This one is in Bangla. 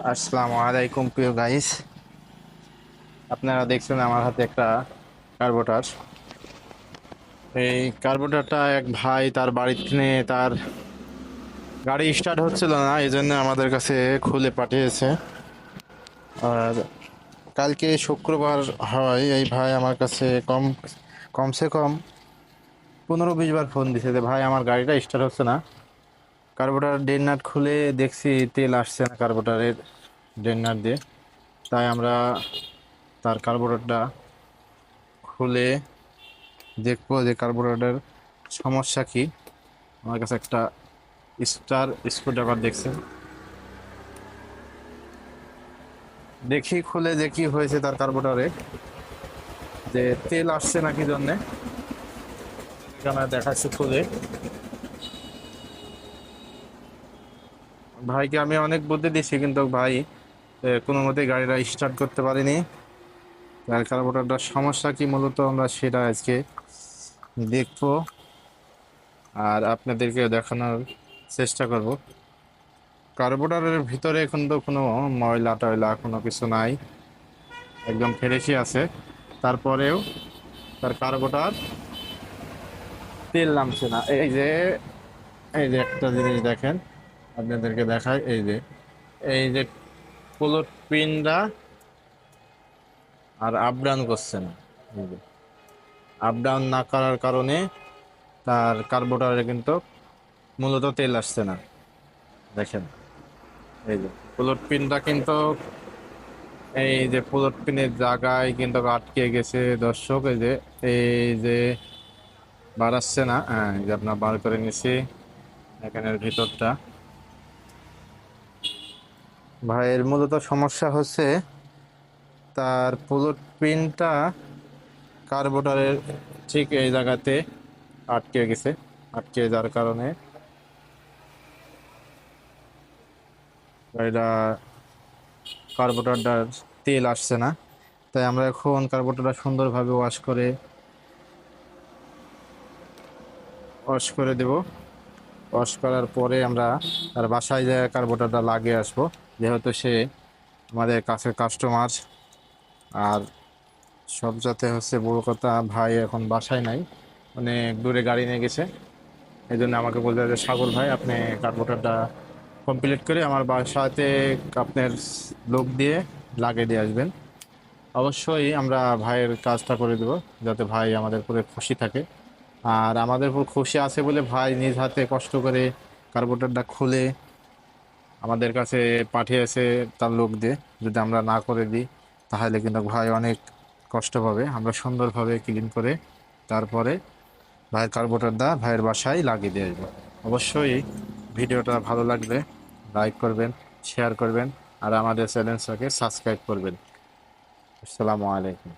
আসসালামু আলাইকুম প্রিয় গাইস, আপনারা দেখছেন আমার হাতে একটা কার্বোটার। এই কার্বোটারটা এক ভাই তার বাড়িতে নিয়ে তার গাড়ি স্টার্ট হচ্ছিল না, এই জন্য আমাদের কাছে খুলে পাঠিয়েছে। আর কালকে শুক্রবার হয়, এই ভাই আমার কাছে কমসে কম 15-20 বার ফোন দিছে যে ভাই আমার গাড়িটা স্টার্ট হচ্ছে না। কার্বোটার ডেড নাট খুলে দেখছি তেল আসছে না কার্বোটারের ডেড নাট দিয়ে। তাই আমরা তার কার্বোরেটরটা খুলে দেখবো যে কার্বোরেটরের সমস্যা কি। আমার কাছে একটা স্টার স্ক্রুড্রাইভার দেখছেন, দেখি খুলে যে কি হয়েছে তার কার্বোরেটরে, যে তেল আসছে না কি জন্যে। এখানে দেখাচ্ছি খুলে। ভাইকে আমি অনেক বুদ্ধি দিচ্ছি কিন্তু ভাই কোনো মতেই গাড়িটা স্টার্ট করতে পারিনি। তার কার্বোরেটরটার সমস্যা কি মূলত আমরা সেটা আজকে দেখবো আর আপনাদেরকে দেখানোর চেষ্টা করব। কার্বোরেটরের ভিতরে কিন্তু কোনো ময়লা টয়লা কোনো কিছু নাই, একদম ফ্রেশই আছে। তারপরেও তার কার্বোরেটর তেল নামছে না। এই যে একটা জিনিস দেখেন, আপনাদেরকে দেখায়, এই যে পুলট পিনটা আর আপ ডাউন করছে না। এই যে আপ ডাউন না করার কারণে তার কার্বোরেটরে কিন্তু মূলত তেল আসছে না। দেখেন, এই যে পুলট পিনটা কিন্তু, এই যে পুলট পিনের জায়গায় কিন্তু আটকে গেছে দর্শক। এই যে বাড়াচ্ছে না, হ্যাঁ এই যে আপনার বার করে নিছি এখানের ভিতরটা। ভাইয়ের মূলত সমস্যা হচ্ছে তার পুলট পিনটা কার্বোরেটরের ঠিক এই জায়গাতে আটকে গেছে। আটকে যার কারণে এটা কার্বোরেটরটার তেল আসছে না। তাই আমরা এখন কার্বোরেটরটা সুন্দরভাবে ওয়াশ করে দেব। ওয়াশ করার পরে আমরা তার বাসায় যায় কার্বোরেটরটা লাগিয়ে আসবো, যেহেতু সে আমাদের কাছে কাস্টমার। আর সব যাতে হচ্ছে বড় কথা, ভাই এখন বাসায় নাই, অনেক দূরে গাড়ি নিয়ে গেছে। এই জন্য আমাকে বলতে যে সাগর ভাই আপনি কার্বোরেটরটা কমপ্লিট করে আমার বাসাতে আপনার লোক দিয়ে লাগিয়ে দিয়ে আসবেন। অবশ্যই আমরা ভাইয়ের কাজটা করে দেবো, যাতে ভাই আমাদের পুরো খুশি থাকে। আর আমাদের উপর খুশি আছে বলে ভাই নিজ হাতে কষ্ট করে কার্বোরেটরটা খুলে আমাদের কাছে পাঠিয়েছে তার লোক দিয়ে। যদি আমরা না করে দিই তাহলে কিন্তু ভাই অনেক কষ্ট পাবে। আমরা সুন্দরভাবে ক্লিন করে তারপরে ভাইয়ের কার্বোরেটরটা ভাইয়ের বাসায় লাগিয়ে দিয়ে আসবো। অবশ্যই ভিডিওটা ভালো লাগলে লাইক করবেন, শেয়ার করবেন আর আমাদের চ্যানেলটাকে সাবস্ক্রাইব করবেন। আসসালামু আলাইকুম।